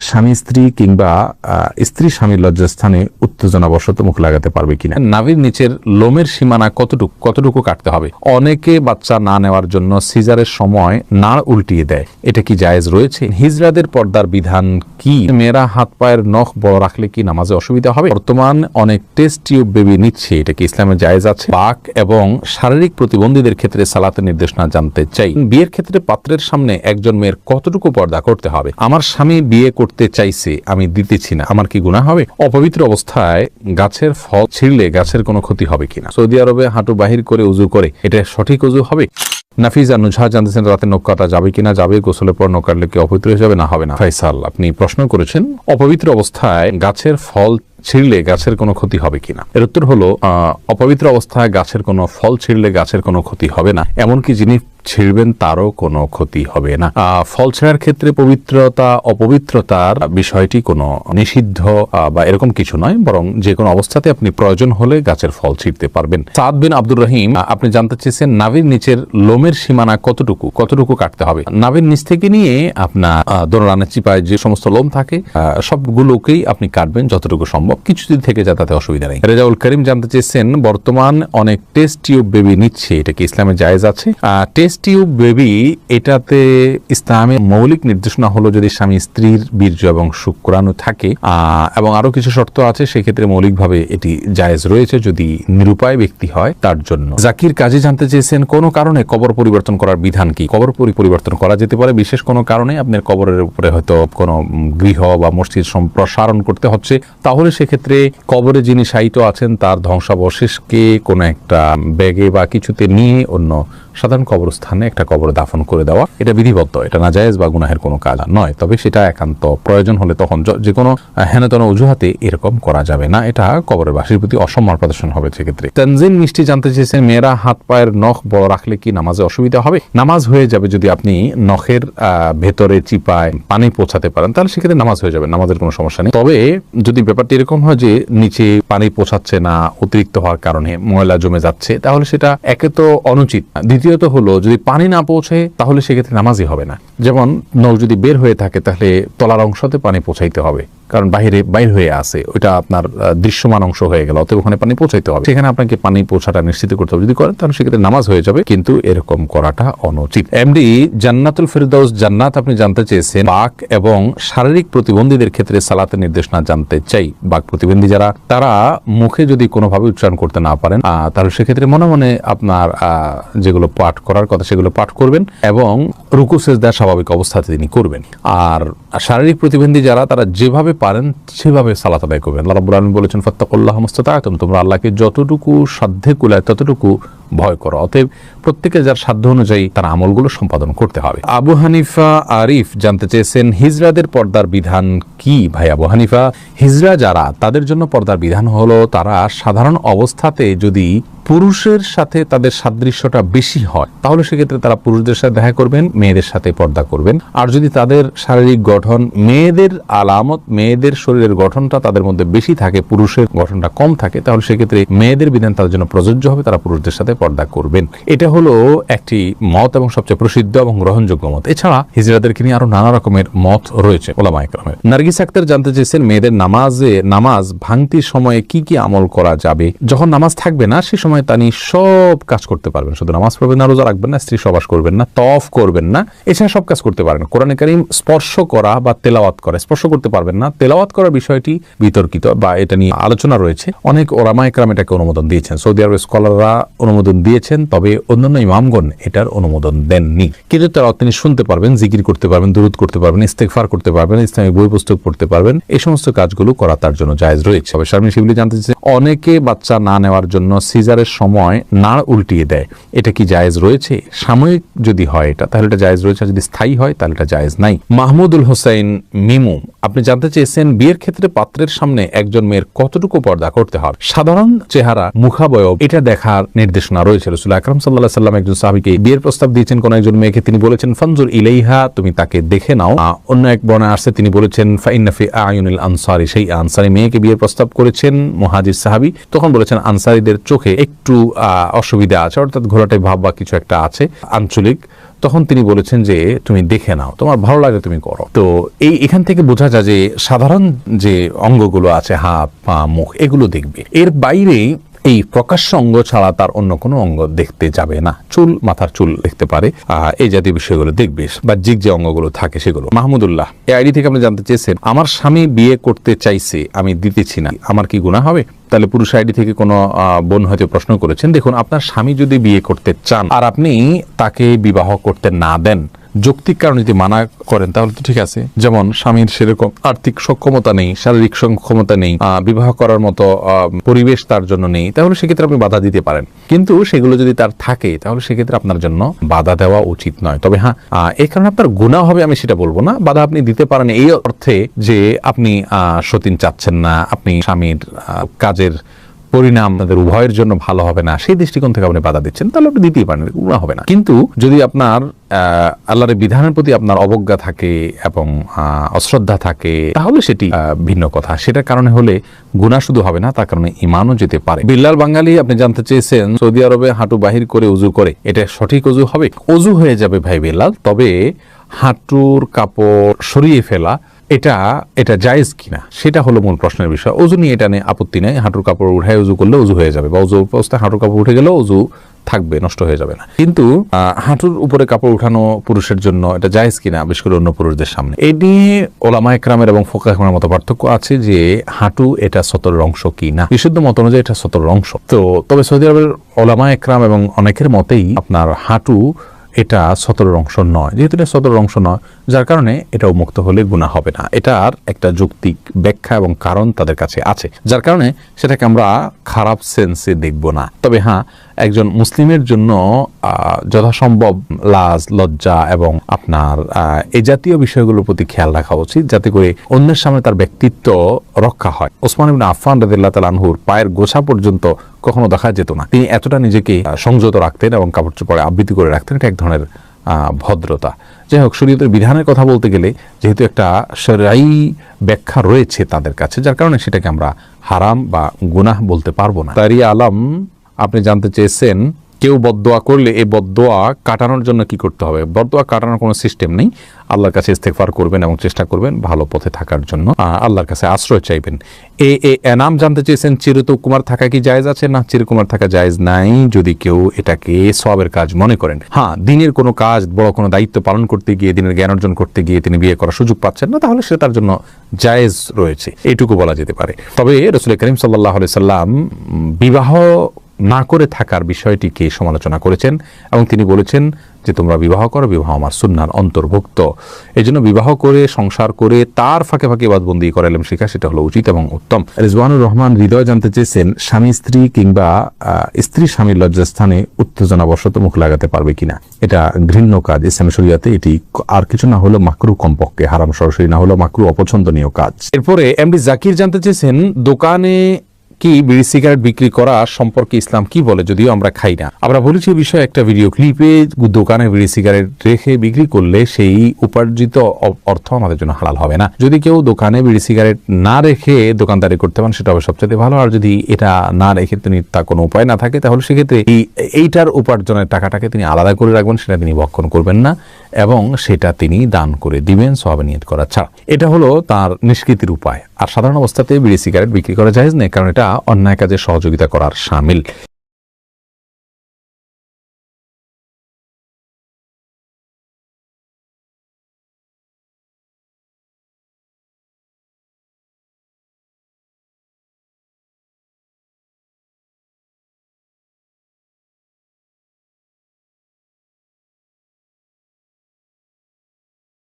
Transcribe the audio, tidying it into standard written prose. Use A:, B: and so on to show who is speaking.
A: স্বামী স্ত্রী কিংবা স্ত্রী স্বামীর লজ্জাস্থানে উত্তেজনাবশত মুখ লাগাতে পারবে কিনা? নাভির নিচের লোমের সীমানা কতটুকু কাটতে হবে? অনেকে বাচ্চা না নেওয়ার জন্য সিজারের সময় নাড় উল্টিয়ে দেয়, এটা কি জায়েজ রয়েছে? হিজড়াদের পর্দার বিধান কি? মেয়েরা হাত পায়ের নখ বড় রাখলে কি নামাজে অসুবিধা হবে? বর্তমান অনেক টেস্ট টিউব বেবি নিচ্ছে, এটা কি ইসলামে জায়েজ আছে? পাক এবং শারীরিক প্রতিবন্ধীদের ক্ষেত্রে সালাতের নির্দেশনা জানতে চাই। বিয়ের ক্ষেত্রে পাত্রের সামনে একজন মেয়ের কতটুকু পর্দা করতে হবে? আমার স্বামী বিয়ে করতে চাইছে, আমি দিতেছি না, আমার কি গুনাহ হবে? অপবিত্র অবস্থায় গাছের ফল ছিঁড়লে গাছের কোনো ক্ষতি হবে কিনা? সৌদি আরবে হাঁটু বাহির করে উজু করে, এটা সঠিক উজু হবে? নাফিজা নুজহা জানতেছেন রাতে নখ কাটা যাবে কিনা? যাবে। গোসলের পর নখ কাটলে কি অপবিত্র হয়ে যাবে? না, হবে না। ফয়সাল, আপনি প্রশ্ন করেছেন অপবিত্র অবস্থায় গাছের ফল ছিঁড়লে গাছের কোনো ক্ষতি হবে কিনা। এর উত্তর হলো অপবিত্র অবস্থায় গাছের কোনো ফল ছিঁড়লে গাছের কোনো ক্ষতি হবে না, এমনকি যিনি ছিঁড়বেন তারও কোনো ক্ষতি হবে না। ফল ছেঁড়ার ক্ষেত্রে পবিত্রতা অপবিত্রতার বিষয়টি কোনো নিষিদ্ধ বা এরকম কিছু নয়, বরং যে কোনো অবস্থাতে আপনি প্রয়োজন হলে গাছের ফল ছিঁড়তে পারবেন। সাদ বিন আব্দুর রহিম, আপনি জানতে চেয়েছেন নাভির নিচের লোমের সীমানা কতটুকু কাটতে হবে? নাভির নিচ থেকে নিয়ে আপনার দোড়ানের চিপায় যে সমস্ত লোম থাকে সবগুলোকেই আপনি কাটবেন যতটুকু সম্ভব, কিছু যদি থেকে যায় তাতে অসুবিধা নেই। রেজাউল করিম জানতে চেয়েছেন বর্তমান অনেক টেস্ট টিউব বেবি নিচ্ছে, এটা কি ইসলামে জায়েজ আছে? টেস্ট টিউব বেবি, এটাতে ইসলামের মৌলিক নির্দেশনা হলো যদি স্বামী স্ত্রীর বীর্য এবং শুক্রাণু থাকে এবং আরো কিছু শর্ত আছে, সেক্ষেত্রে মৌলিকভাবে এটি জায়েজ রয়েছে যদি নিরুপায় ব্যক্তি হয় তার জন্য। জাকির কাজী জানতে চেয়েছেন কোন কারণে কবর পরিবর্তন করার বিধান কি? কবর পরিবর্তন করা যেতে পারে বিশেষ কোনো কারণে, আপনার কবরের উপরে হয়তো কোনো গৃহ বা মসজিদ সম্প্রসারণ করতে হচ্ছে, তাহলে সেক্ষেত্রে কবরে যিনি শায়িত আছেন তার ধ্বংসাবশেষকে কোনো একটা ব্যাগে বা কিছুতে নিয়ে অন্য সাধারণ কবরস্থানে একটা কবর দাফন করে দেওয়া, এটা বিধিবদ্ধ, এটা নাজায়েজ বা গুনাহের কোনো কাজ নয়। তবে সেটা একান্ত প্রয়োজন হলে তখন যে কোনো হেনতন অজুহাতে এরকম করা যাবে না, এটা কবরের বাসীর প্রতি অসম্মান প্রদর্শন হবে সেক্ষেত্রে। তানজিন মিষ্টি জানতে চেয়েছেন মেয়েরা হাত পায়ের নখ বড় রাখলে কি নামাজে অসুবিধা হবে? নামাজ হয়ে যাবে যদি আপনি নখের ভেতরে চিপায় পানি পৌঁছাতে পারেন, তাহলে সেক্ষেত্রে নামাজ হয়ে যাবে, নামাজের কোনো সমস্যা নেই। তবে যদি ব্যাপারটি এরকম হয় যে নিচে পানি পৌঁছাচ্ছে না, অতিরিক্ত হওয়ার কারণে ময়লা জমে যাচ্ছে, তাহলে সেটা একে তো অনুচিত, দ্বিতীয়ত হলো যদি পানি না পৌঁছে তাহলে সেক্ষেত্রে নামাজই হবে না। যেমন নখ যদি বের হয়ে থাকে তাহলে তলার অংশতে পানি পৌঁছাইতে হবে, কারণ বাইর হয়ে আছে, ওইটা আপনার দৃশ্যমান অংশ হয়ে গেল, অতএব ওখানে পানি পৌঁছাইতে হবে, সেখানে আপনাকে পানি পৌঁছাটা নিশ্চিত করতে হবে। যদি করেন তাহলে সেক্ষেত্রে নামাজ হয়ে যাবে, কিন্তু এরকম করাটা অনুচিত। এমডি জান্নাতুল ফেরদাউস জান্নাত, আপনি জানতে চেয়েছেন বাক এবং শারীরিক প্রতিবন্ধীদের ক্ষেত্রে সালাতের নির্দেশনা জানতে চাই। বাক প্রতিবন্ধী যারা, তারা মুখে যদি কোনোভাবে উচ্চারণ করতে না পারেন তাহলে সেক্ষেত্রে মনে মনে আপনার যেগুলো পাঠ করার কথা সেগুলো পাঠ করবেন এবং রুকু সিজদা স্বাভাবিক অবস্থাতে তিনি করবেন। আর শারীরিক প্রতিবন্ধী যারা, তারা যেভাবে পারেন সেভাবে সালাত আদায় করবেন। আল্লাহ রাব্বুল আলামিন বলেছেন ফাত্তাকুল্লাহ মাসতাতা'তুম, তোমরা আল্লাহকে যতটুকু সাধ্যে কুলায় ততটুকু ভয় করো। অতএব প্রত্যেকে যার সাধ্য অনুযায়ী তার আমলগুলো সম্পাদন করতে হবে। আবু হানিফা আরিফ জানতে চেয়েছেন হিজড়াদের পর্দার বিধান কি? ভাই আবু হানিফা, হিজড়া যারা, তাদের জন্য পর্দার বিধান হলো তারা সাধারণ অবস্থাতে যদি পুরুষের সাথে তাদের সাদৃশ্যটা বেশি হয় তাহলে সেক্ষেত্রে তারা পুরুষদের সাথে দেখা করবেন, মেয়েদের সাথে পর্দা করবেন। আর যদি তাদের শারীরিক গঠন মেয়েদের আলামত, মেয়েদের শরীরের গঠনটা তাদের মধ্যে বেশি থাকে, পুরুষের গঠনটা কম থাকে, তাহলে সেক্ষেত্রে মেয়েদের বিধান তাদের জন্য প্রযোজ্য হবে, তারা পুরুষদের সাথে পর্দা করবেন। এটা হলো একটি মত এবং সবচেয়ে প্রসিদ্ধ এবং গ্রহণযোগ্য মত। এছাড়া হিজড়াদেরকে নিয়ে আরো নানা রকমের মত রয়েছে ওলামায়ে কেরামের। নার্গিস আক্তার জানতে চেয়েছেন মেয়েদের নামাজ ভাঙতির সময়ে কি কি আমল করা যাবে? যখন নামাজ থাকবে না সে সময় তানি সব কাজ করতে পারবেন, শুধু নামাজ পড়বেন না, রোজা রাখবেন না, স্ত্রী সহবাস করবেন না, তওয়াফ করবেন না, এছাড়া সব কাজ করতে পারেন। কোরআনে কারীম স্পর্শ করা বা তেলাওয়াত করা, স্পর্শ করতে পারবেন না, তেলাওয়াত করার বিষয়টি বিতর্কিত বা এটা নিয়ে আলোচনা রয়েছে, অনেক ওলামায়ে কেরাম এটাকে অনুমোদন দিয়েছেন, সৌদি আরবের স্কলাররা অনুমোদন দিয়েছেন, তবে অন্যান্য ইমামগণ এটার অনুমোদন দেননি। কিন্তু তারা তিনি শুনতে পারবেন, জিকির করতে পারবেন, দুরূদ করতে পারবেন, ইস্তেগফার করতে পারবেন, ইসলামিক বই পুস্তক পড়তে পারবেন, এই সমস্ত কাজগুলো করা তার জন্য জায়েজ রয়েছে। তবে শারমিন শিবলি জানতে চেয়েছেন অনেকে বাচ্চা না নেওয়ার জন্য সিজারের সময় নাড় উল্টিয়ে দেয়, এটা কি জায়েজ রয়েছে? সাময়িক যদি হয় এটা তাহলে এটা জায়েজ রয়েছে, যদি স্থায়ী হয় তাহলে এটা জায়েজ নাই। মাহমুদুল হোসেন মিমু, আপনি জানতে চেয়েছেন বিয়ের ক্ষেত্রে পাত্রের সামনে একজন মেয়ের কতটুকু পর্দা করতে হবে? সাধারণ চেহারা, মুখাবয়ব, এটা দেখার নির্দেশনা রয়েছে। রাসূল আকরাম সাল্লাল্লাহু আলাইহি সাল্লাম একজন সাহাবীকে বিয়ের প্রস্তাব দিয়েছেন কোন একজন মেয়েকে, তিনি বলেছেন ফানজুর ইলাইহা, তুমি তাকে দেখে নাও। অন্য এক বর্ণনায় আসছে তিনি বলেছেন ফাইন্না ফি আয়ুনিল আনসারি, সেই আনসারী মেয়েকে বিয়ের প্রস্তাব করেছেন মুহাজির সাহাবী, তখন বলেছেন আনসারীদের চোখে একটু অসুবিধা আছে, অর্থাৎ ঘোলাটে ভাব বা কিছু একটা আছে, আঞ্চলিক, তখন তিনি বলেছেন যে তুমি দেখে নাও, তোমার ভালো লাগে তুমি করো। তো এখান থেকে বোঝা যায় যে সাধারণ যে অঙ্গগুলো আছে, হাত পা মুখ, এগুলো দেখবে। এর বাইরে এই প্রকাশ্য অঙ্গ ছাড়া তার অন্য কোনো অঙ্গ দেখতে যাবে না। চুল, মাথার চুল দেখতে পারে, এই জাতীয় বিষয়গুলো দেখবে, বাহ্যিক যে অঙ্গগুলো থাকে সেগুলো। মাহমুদুল্লাহ এই আইডি থেকে আপনি জানতে চেয়েছেন, আমার স্বামী বিয়ে করতে চাইছে, আমি দিতেছি না, আমার কি গুনাহ হবে? তাহলে পুরুষ আইডি থেকে কোনো বোন হয়তো প্রশ্ন করেছেন। দেখুন, আপনার স্বামী যদি বিয়ে করতে চান আর আপনি তাকে বিবাহ করতে না দেন, যৌক্তিক কারণে যদি মানা করেন, তাহলে তো ঠিক আছে। যেমন স্বামীর সেরকম আর্থিক সক্ষমতা নেই, শারীরিক সক্ষমতা নেই, বিবাহ করার মতো পরিবেশ তার জন্য নেই, তাহলে সেক্ষেত্রে আপনি বাধা দিতে পারেন। কিন্তু সেগুলো যদি তার থাকে, তাহলে সেক্ষেত্রে আপনার জন্য বাধা দেওয়া উচিত নয়। তবে হ্যাঁ, এই কারণে আপনার গুনাহ হবে আমি সেটা বলবো না। বাধা আপনি দিতে পারেন এই অর্থে যে আপনি সতীন চাচ্ছেন না, আপনি স্বামীর কাজের পরিণাম তাদের উভয়ের জন্য ভালো হবে না, সেই দৃষ্টিকোণ থেকে আপনি বাধা দিচ্ছেন, তাহলে আপনি দিতেই পারেন, গুনাহ হবে না। কিন্তু যদি আপনার আল্লাহর বিধানের প্রতি আপনার অবজ্ঞা থাকে এবং অশ্রদ্ধা থাকে, তাহলে সেটি ভিন্ন কথা। সেটার কারণে হলে গুনাহ শুধু হবে না, তার কারণে ঈমানও যেতে পারে। বিল্লাল বাঙালি আপনি জানতে চেয়েছেন, সৌদি আরবে হাঁটু বাহির করে উজু করে, এটা সঠিক উজু হবে? উজু হয়ে যাবে ভাই বিল্লাল, তবে হাঁটুর কাপড় সরিয়ে ফেলা এটা জায়েজ কিনা সেটা হলো মূল প্রশ্নের বিষয়। ওযু নিয়ে এটা নিয়ে আপত্তি নেই, হাঁটুর কাপড় উঠায় উযু করলে উযু হয়ে যাবে, বা উযু অবস্থায় হাঁটুর কাপড় উঠে গেলেও উযু থাকবে, নষ্ট হয়ে যাবে না। কিন্তু হাঁটুর উপরে কাপড় উঠানো পুরুষের জন্য এটা জায়েজ কিনা, বিশেষ করে অন্য পুরুষদের সামনে, এই নিয়ে ওলামা একরামের এবং ফুকাহা একরামের মতো পার্থক্য আছে যে হাঁটু এটা সতরের অংশ কি না। বিশুদ্ধ মত অনুযায়ী এটা সতরের অংশ। তো তবে সৌদি আরবের ওলামা একরাম এবং অনেকের মতেই আপনার হাঁটু এটা সতরের অংশ নয়। যেহেতু এটা সতরের অংশ নয়, যার কারণে এটা উন্মুক্ত হলে গুনাহ হবে না। এটার একটা যৌক্তিক ব্যাখ্যা এবং কারণ তাদের কাছে আছে, যার কারণে সেটাকে আমরা খারাপ সেন্সে দেখব না। তবে হ্যাঁ, একজন মুসলিমের জন্য যথাসম্ভব লাজ, লজ্জা এবং আপনার এই জাতীয় বিষয়গুলোর প্রতি খেয়াল রাখা উচিত, যাতে করে অন্যের সামনে তার ব্যক্তিত্ব রক্ষা হয়। ওসমান ইবনে আফফান রাদিয়াল্লাহু তাআলা আনহুর পায়ের গোছা পর্যন্ত কখনো দেখা যেত না। তিনি এতটা নিজেকে সংযত রাখতেন এবং কাপড় চোপড়ে আবৃত্তি করে রাখতেন। এটা এক ধরনের ভদ্রতা। যাই হোক, শরীয়তের বিধানের কথা বলতে গেলে যেহেতু একটা শরঈ ব্যাখ্যা রয়েছে তাদের কাছে, যার কারণে সেটাকে আমরা হারাম বা গুনাহ বলতে পারবো না। তারিয়া আলম আপনি জানতে চেয়েছেন, কেউ বদদোয়া করলে এই বদদোয়া কাটানোর জন্য কি করতে হবে? বদদোয়া কাটানোর কোনো সিস্টেম নেই। আল্লাহর কাছে ইস্তেগফার করবেন এবং চেষ্টা করবেন ভালো পথে থাকার জন্য, আল্লাহর কাছে আশ্রয় চাইবেন। এনাম জানতে চেয়েছেন, চিরকুমার থাকা কি জায়েজ আছে? না, চিরকুমার থাকা জায়েজ নাই, যদি কেউ এটাকে সওয়াবের কাজ মনে করেন। হ্যাঁ, দিনের কোনো কাজ, বড় কোনো দায়িত্ব পালন করতে গিয়ে, দিনের জ্ঞান অর্জন করতে গিয়ে তিনি বিয়ে করার সুযোগ পাচ্ছেন না, তাহলে সেটা তার জন্য জায়েজ রয়েছে, এইটুকু বলা যেতে পারে। তবে রাসূল করিম সাল্লাল্লাহু আলাইহি সাল্লাম বিবাহ না করে থাকার বিষয়টিকে সমালোচনা করেছেন এবং তিনি বলেছেন যে তোমরা বিবাহ করো, বিবাহ আমার সুন্নাহর অন্তর্ভুক্ত। এই জন্য বিবাহ করে, সংসার করে, তার ফাঁকে ফাঁকে ইবাদতবন্দি করা, ইলম শিখা, সেটা হলো উচিত এবং উত্তম। রিজওয়ানুর রহমান হৃদয় জানতে চেয়েছেন, স্বামী স্ত্রী কিংবা স্ত্রী স্বামীর লজ্জাস্থানে উত্তেজনাবশত মুখ লাগাতে পারবে কিনা? এটা ঘৃণ্য কাজ ইসলামী শরীয়তে। এটি আর কিছু না হলো মাকরু, কমপক্ষে হারাম সরাসরি না হলো মাকরু, অপছন্দনীয় কাজ। এরপরে এমডি জাকির জানতে চেয়েছেন, দোকানে কি বিড়ি সিগারেট বিক্রি করা সম্পর্কে ইসলাম কি বলে? যদিও আমরা খাই না, আমরা বলেছি এই বিষয়ে একটা ভিডিও ক্লিপে। দোকানে বিড়ি সিগারেট রেখে বিক্রি করলে সেই উপার্জিত অর্থ আমাদের জন্য হালাল হবে না। যদি কেউ দোকানে বিড়ি সিগারেট না রেখে দোকানদারি করতে পারেন, সেটা হবে সবচেয়ে ভালো। আর যদি এটা না রেখে তিনি তা কোনো উপায় না থাকে, তাহলে সেক্ষেত্রে এইটার উপার্জনের টাকাটাকে তিনি আলাদা করে রাখবেন, সেটা তিনি ভক্ষণ করবেন না এবং সেটা তিনি দান করে দিবেন সওয়াবে নিয়ত করা ছাড়া। এটা হলো তার নিষ্কৃতির উপায়। আর সাধারণ অবস্থাতে বিড়ি সিগারেট বিক্রি করা জায়েজ নেই, কারণ এটা অন্যায় কাজে সহযোগিতা করার শামিল।